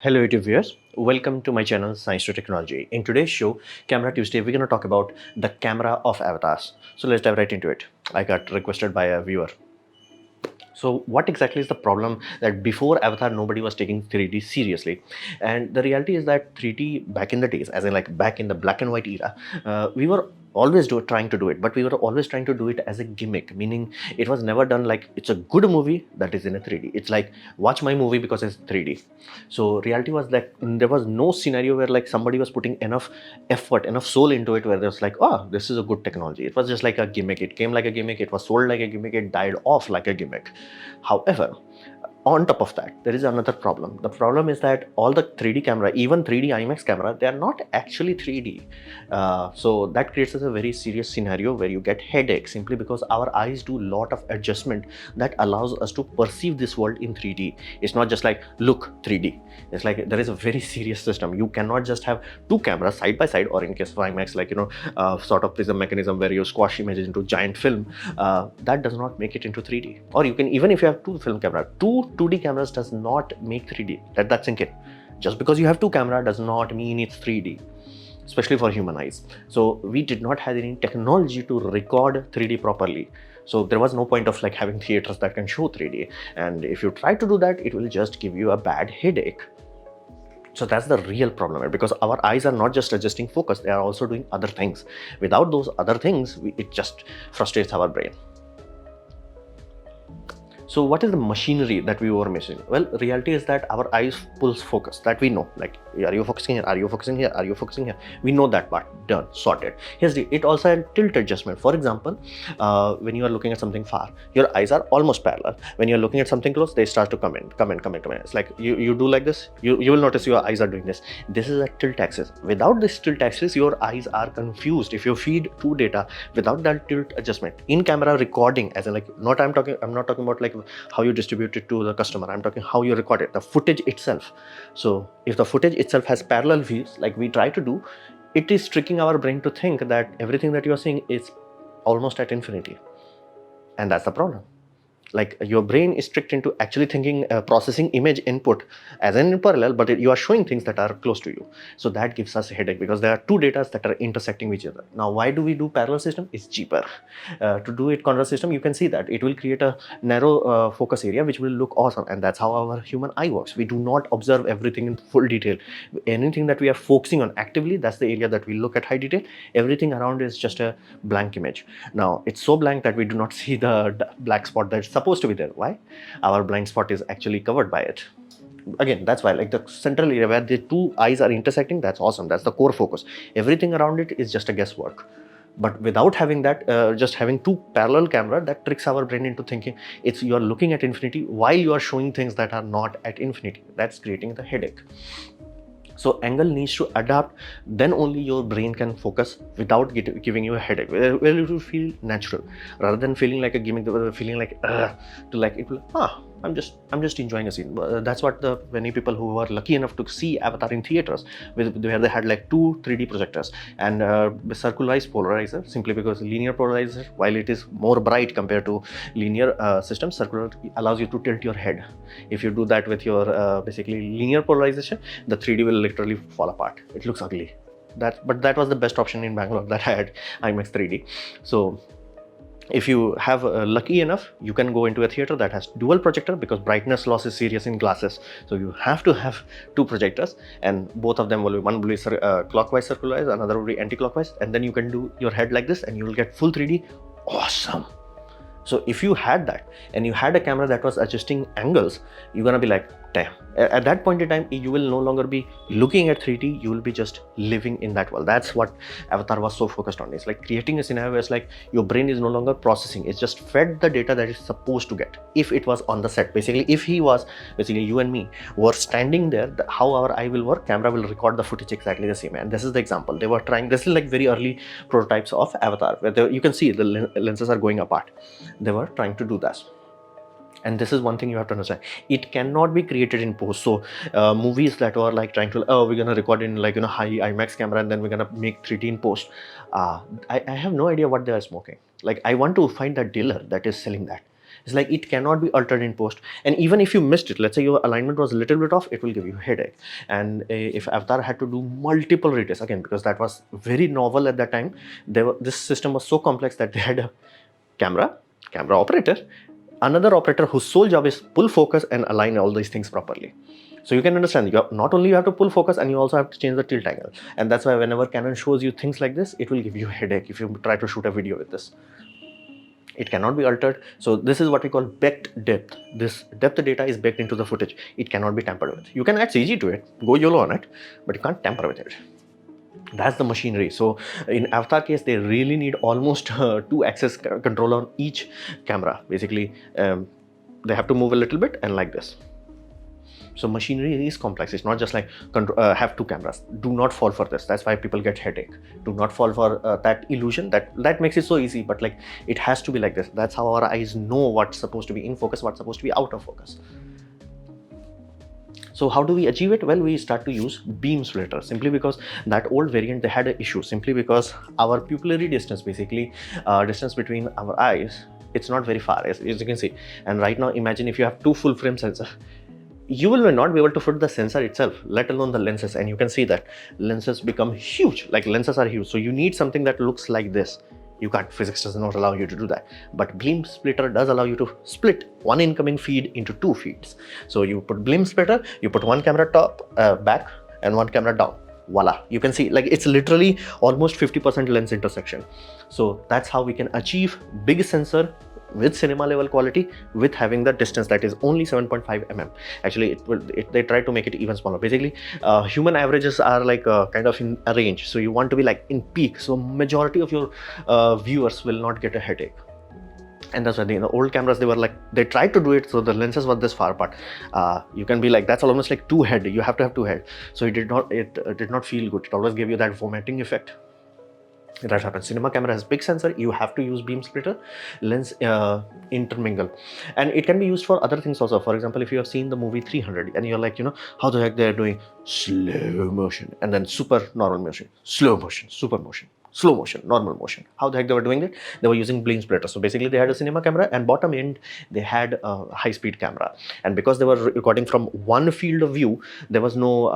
Hello YouTube viewers, welcome to my channel Science to Technology. In today's show, Camera Tuesday, we're going to talk about the camera of avatars. So let's dive right into it. I got requested by a viewer. So what exactly is the problem that before Avatar nobody was taking 3D seriously, and the reality is that 3D back in the days, as in like back in the black and white era, we were always trying to do it, but we were always trying to do it as a gimmick, meaning it was never done like it's a good movie that is in a 3D. It's like watch my movie because it's 3D. So reality was that there was no scenario where like somebody was putting enough effort, enough soul into it, where there's like, oh, this is a good technology. It was just like a gimmick. It came like a gimmick. It was sold like a gimmick. It died off like a gimmick. However, on top of that, there is another problem. The problem is that all the 3D camera, even 3D IMAX camera, they are not actually 3D. So that creates a very serious scenario where you get headache simply because our eyes do a lot of adjustment that allows us to perceive this world in 3D. It's not just like look 3D. It's like there is a very serious system. You cannot just have two cameras side by side, or in case of IMAX, like sort of prism mechanism where you squash images into giant film. That does not make it into 3D. Or you can, even if you have two film camera, two 2D cameras does not make 3D. Let that sink in. Just because you have two camera does not mean it's 3D, especially for human eyes. So we did not have any technology to record 3D properly. So there was no point of like having theaters that can show 3D. And if you try to do that, it will just give you a bad headache. So that's the real problem, because our eyes are not just adjusting focus, they are also doing other things. Without those other things, it just frustrates our brain. So what is the machinery that we were missing? Well, reality is that our eyes pulls focus, that we know, like, are you focusing here? Are you focusing here? Are you focusing here? We know that part, done, sorted. It also had tilt adjustment. For example, when you are looking at something far, your eyes are almost parallel. When you're looking at something close, they start to come in. It's like you do like this, you will notice your eyes are doing this. This is a tilt axis. Without this tilt axis, your eyes are confused. If you feed two data without that tilt adjustment, in camera recording, as in like, I'm not talking about like how you distribute it to the customer. I'm talking how you record it, the footage itself. So if the footage itself has parallel views like we try to do, it is tricking our brain to think that everything that you are seeing is almost at infinity. And that's the problem. Like your brain is tricked into actually thinking, processing image input as in parallel, but you are showing things that are close to you. So that gives us a headache because there are two data that are intersecting with each other. Now, why do we do parallel system? It's cheaper. To do it contrast system, you can see that it will create a narrow focus area which will look awesome, and that's how our human eye works. We do not observe everything in full detail. Anything that we are focusing on actively, that's the area that we look at high detail. Everything around is just a blank image. Now it's so blank that we do not see the black spot that's supposed to be there. Why? Our blind spot is actually covered by it. Again, that's why, like, the central area where the two eyes are intersecting, that's awesome. That's the core focus. Everything around it is just a guesswork. But without having that, just having two parallel camera, that tricks our brain into thinking you are looking at infinity while you are showing things that are not at infinity. That's creating the headache. So angle needs to adapt, then only your brain can focus without giving you a headache, where it will feel natural rather than feeling like a gimmick, feeling like to like it will, I'm just enjoying a scene. That's what the many people who were lucky enough to see Avatar in theaters, where they had like two 3D projectors and circularized polarizer, simply because linear polarizer, while it is more bright compared to linear system, circular allows you to tilt your head. If you do that with your basically linear polarization, the 3D will literally fall apart. It looks ugly. But that was the best option in Bangalore, that I had IMAX 3D. So if you have lucky enough, you can go into a theater that has dual projector, because brightness loss is serious in glasses. So you have to have two projectors, and both of them will be, one will be clockwise circularized, another will be anti-clockwise, and then you can do your head like this and you will get full 3D. Awesome. So if you had that and you had a camera that was adjusting angles, you're gonna be like, damn. At that point in time, you will no longer be looking at 3D, you will be just living in that world. That's what Avatar was so focused on. It's like creating a scenario where it's like your brain is no longer processing, it's just fed the data that it's supposed to get. If it was on the set, basically, if you and me were standing there, how our eye will work, camera will record the footage exactly the same. And this is the example. They were trying, this is like very early prototypes of Avatar, where you can see the lenses are going apart. They were trying to do that. And this is one thing you have to understand. It cannot be created in post. So movies that were like trying to, we're going to record in like, high IMAX camera and then we're going to make 3D in post. I have no idea what they are smoking. Like, I want to find that dealer that is selling that. It's like it cannot be altered in post. And even if you missed it, let's say your alignment was a little bit off, it will give you a headache. And if Avatar had to do multiple retakes, again, because that was very novel at that time, this system was so complex that they had a camera operator, another operator whose sole job is pull focus and align all these things properly. So you can understand, not only you have to pull focus, and you also have to change the tilt angle. And that's why whenever Canon shows you things like this, it will give you a headache if you try to shoot a video with this. It cannot be altered. So this is what we call baked depth. This depth data is baked into the footage. It cannot be tampered with. You can add CG to it, go YOLO on it, but you can't tamper with it. That's the machinery. So in Avatar case, they really need almost 2 axis control on each camera. Basically, they have to move a little bit and like this. So machinery is complex. It's not just like have 2 cameras. Do not fall for this. That's why people get headache. Do not fall for that illusion. That makes it so easy. But like, it has to be like this. That's how our eyes know what's supposed to be in focus, what's supposed to be out of focus. So how do we achieve it? Well, we start to use beam splitter, simply because that old variant, they had an issue, simply because our pupillary distance, basically distance between our eyes, it's not very far, as you can see. And right now, imagine if you have 2 full frame sensor, you will not be able to fit the sensor itself, let alone the lenses. And you can see that lenses become huge, like lenses are huge. So you need something that looks like this. You can't, physics does not allow you to do that. But beam splitter does allow you to split one incoming feed into 2 feeds. So you put beam splitter, you put one camera back and one camera down. Voila, you can see, like, it's literally almost 50% lens intersection. So that's how we can achieve big sensor with cinema level quality, with having the distance that is only 7.5 mm. Actually, they try to make it even smaller. Basically, human averages are like kind of in a range. So you want to be like in peak. So majority of your viewers will not get a headache. And that's why the old cameras, they tried to do it so the lenses were this far apart. You can be like, that's almost like 2 head. You have to have 2 head. So it did not feel good. It always gave you that vomiting effect. That happens. Cinema camera has big sensor. You have to use beam splitter, lens intermingle, and it can be used for other things also. For example, if you have seen the movie 300 and you're like, how the heck they're doing slow motion and then super normal motion, slow motion, super motion, slow motion, normal motion. How the heck they were doing it? They were using beam splitter. So basically, they had a cinema camera, and bottom end they had a high-speed camera. And because they were recording from one field of view, there was no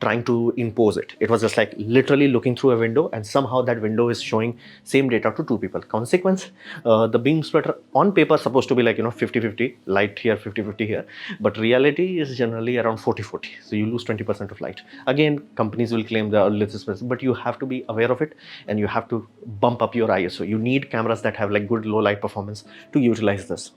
trying to impose it. It was just like literally looking through a window, and somehow that window is showing same data to 2 people. Consequence, the beam splitter on paper is supposed to be like 50-50, light here, 50-50 here, but reality is generally around 40-40. So you lose 20% of light. Again, companies will claim the little, but you have to be aware of it. And you have to bump up your ISO. You need cameras that have like good low light performance to utilize this.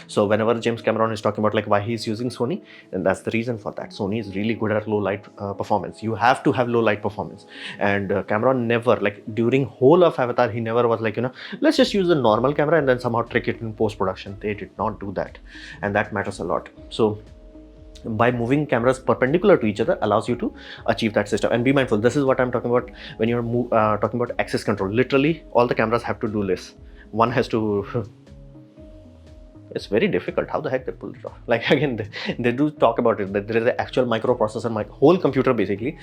So whenever James Cameron is talking about like why he's using Sony, then that's the reason for that. Sony is really good at low light performance. You have to have low light performance. And Cameron never, like during whole of Avatar, he never was like, let's just use a normal camera and then somehow trick it in post-production. They did not do that. And that matters a lot. So by moving cameras perpendicular to each other allows you to achieve that system. And be mindful, this is what I'm talking about when you're talking about access control. Literally all the cameras have to do this. One has to it's very difficult. How the heck they pulled it off? Like again, they do talk about it, that there is an actual microprocessor, my whole computer basically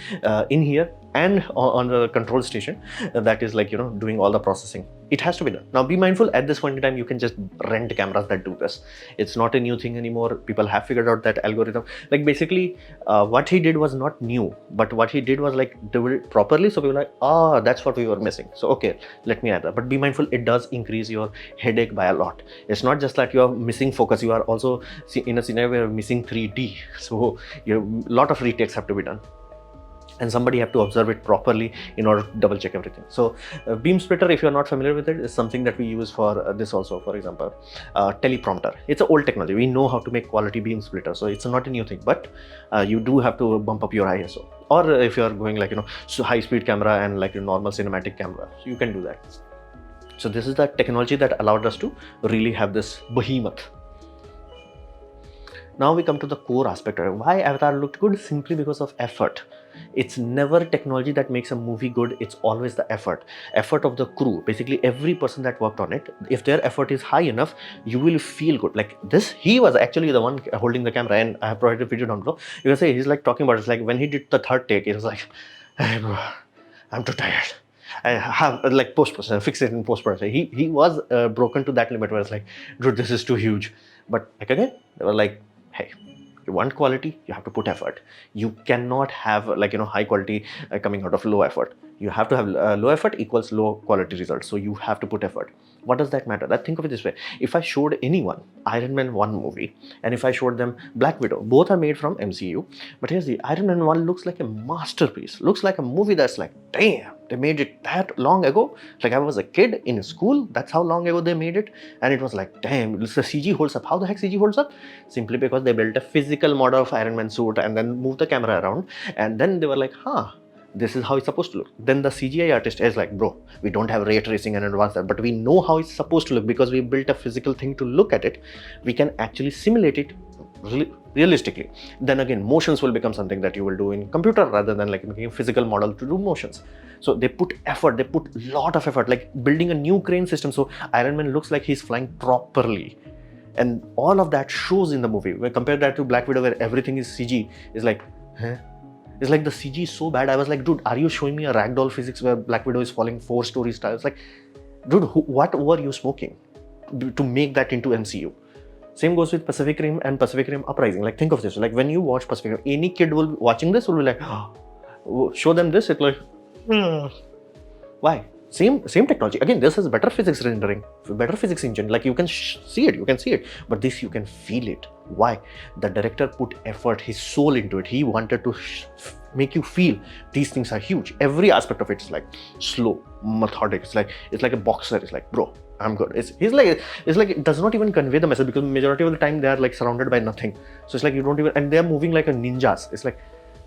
in here and on the control station that is like doing all the processing. It has to be done. Now be mindful, at this point in time you can just rent cameras that do this. It's not a new thing anymore. People have figured out that algorithm. Like basically what he did was not new, but what he did was like do it properly. So people were like, that's what we were missing. So okay, let me add that. But be mindful, it does increase your headache by a lot. It's not just that you are missing focus, you are also in a scenario where you're missing 3D. So a lot of retakes have to be done. And somebody have to observe it properly in order to double check everything. So beam splitter, if you're not familiar with it, is something that we use for this also. For example, teleprompter. It's an old technology. We know how to make quality beam splitter. So it's not a new thing, but you do have to bump up your ISO. Or if you're going like, so high speed camera and like a normal cinematic camera, so you can do that. So this is the technology that allowed us to really have this behemoth. Now we come to the core aspect of it. Why Avatar looked good? Simply because of effort. It's never technology that makes a movie good. It's always the effort of the crew. Basically every person that worked on it, if their effort is high enough, you will feel good. Like this, he was actually the one holding the camera, and I have provided a video down below. You can say he's like talking about it. It's like when he did the 3rd take, it was like, hey bro, I'm too tired. I have like post-processor, fix it in post-processor. He was broken to that limit where it's like, dude, this is too huge. But like again, they were like, hey, you want quality, you have to put effort. You cannot have like high quality coming out of low effort. You have to have low effort equals low quality results. So you have to put effort. What does that matter? That think of it this way: if I showed anyone Iron Man 1 movie and if I showed them Black Widow, both are made from MCU, but here's the Iron Man 1 looks like a masterpiece, looks like a movie that's like, damn, they made it that long ago. Like I was a kid in school, that's how long ago they made it, and it was like, damn, the CG holds up. How the heck CG holds up? Simply because they built a physical model of Iron Man suit and then moved the camera around, and then they were like, this is how it's supposed to look. Then the CGI artist is like, bro, we don't have ray tracing and advanced that, but we know how it's supposed to look because we built a physical thing to look at it. We can actually simulate it realistically. Then again, motions will become something that you will do in computer rather than like making a physical model to do motions. So they put effort, they put a lot of effort, like building a new crane system so Iron Man looks like he's flying properly. And all of that shows in the movie. When compare that to Black Widow where everything is CG, is like, huh? It's like the CG is so bad. I was like, dude, are you showing me a ragdoll physics where Black Widow is falling 4-story style? It's like, dude, what were you smoking to make that into MCU? Same goes with Pacific Rim and Pacific Rim Uprising. Like, think of this. Like, when you watch Pacific Rim, any kid will watching this will be like, oh, show them this. It's like, why? Same technology. Again, this has better physics rendering, better physics engine. Like you can see it, but this you can feel it. Why? The director put effort, his soul into it. He wanted to make you feel these things are huge. Every aspect of it is like slow, methodic. It's like a boxer. It's like, bro, I'm good. It's like it does not even convey the message because majority of the time they are like surrounded by nothing. So it's like you don't even, and they're moving like a ninjas. It's like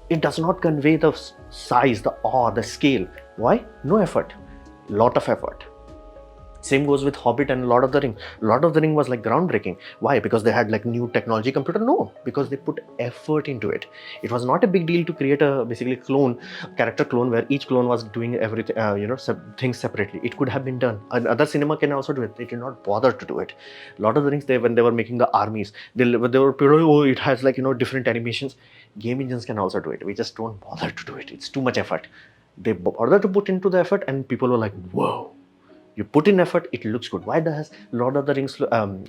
it does not convey the size, the awe, the scale. Why? No effort. Lot of effort. Same goes with Hobbit and Lord of the Ring. Lord of the Ring was like groundbreaking. Why? Because they had like new technology computer? No, because they put effort into it. It was not a big deal to create a basically character clone where each clone was doing everything, things separately. It could have been done. Other cinema can also do it. They did not bother to do it. Lord of the Rings, when they were making the armies, they were, oh, it has like, different animations. Game engines can also do it. We just don't bother to do it. It's too much effort. They bother to put into the effort and people were like, whoa, you put in effort, it looks good. Why does Lord of the Rings,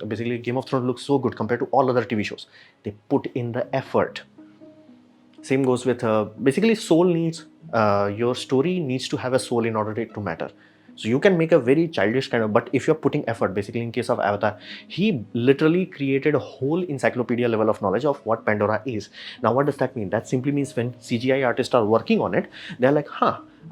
basically Game of Thrones looks so good compared to all other TV shows? They put in the effort. Same goes with, basically soul needs, your story needs to have a soul in order to matter. So you can make a very childish kind of, but if you're putting effort, basically in case of Avatar, he literally created a whole encyclopedia level of knowledge of what Pandora is. Now, what does that mean? That simply means when CGI artists are working on it, they're like,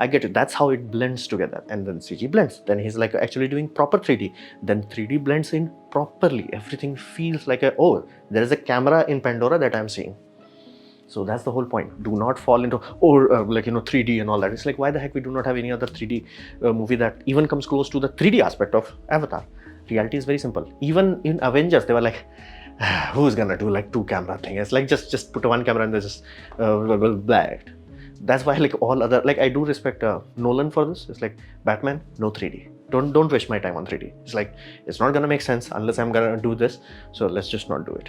I get it. That's how it blends together. And then CG blends. Then he's like actually doing proper 3D. Then 3D blends in properly. Everything feels like oh, there is a camera in Pandora that I'm seeing. So that's the whole point. Do not fall into 3D and all that. It's like, why the heck we do not have any other 3D movie that even comes close to the 3D aspect of Avatar? Reality is very simple. Even in Avengers, they were like, who's gonna do like 2-camera thing? It's like just put one camera and there's just black. That's why like all other, like I do respect Nolan for this. It's like Batman, no 3D. Don't waste my time on 3D. It's like, it's not gonna make sense unless I'm gonna do this. So let's just not do it.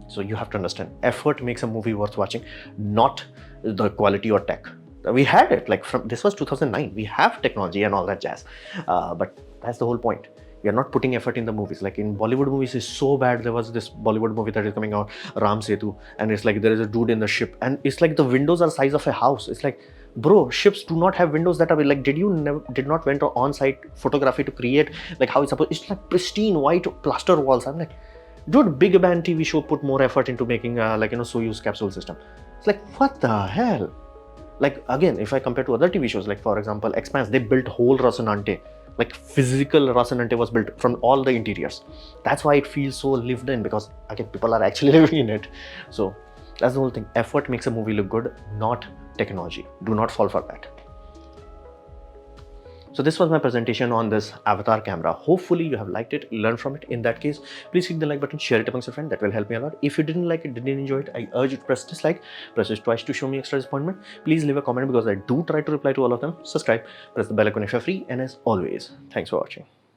So you have to understand, effort makes a movie worth watching, not the quality or tech. We had it, like this was 2009. We have technology and all that jazz. But that's the whole point. We are not putting effort in the movies. Like in Bollywood movies, is so bad. There was this Bollywood movie that is coming out, Ram Setu, and it's like there is a dude in the ship, and it's like the windows are the size of a house. It's like, bro, ships do not have windows that are like. Did not went on-site photography to create like how it's supposed? It's like pristine white plaster walls. I'm like, dude, Big Bang TV show put more effort into making Soyuz capsule system. It's like, what the hell? Like again, if I compare to other TV shows, like for example, Expanse, they built whole Rocinante. Like physical Rocinante was built from all the interiors. That's why it feels so lived in, because again, people are actually living in it. So that's the whole thing. Effort makes a movie look good, not technology. Do not fall for that. So this was my presentation on this Avatar camera. Hopefully you have liked it, learned from it. In that case, please click the like button, share it amongst your friends. That will help me a lot. If you didn't like it, didn't enjoy it, I urge you to press dislike. Press it twice to show me extra disappointment. Please leave a comment because I do try to reply to all of them. Subscribe, press the bell icon if you're free. And as always, thanks for watching.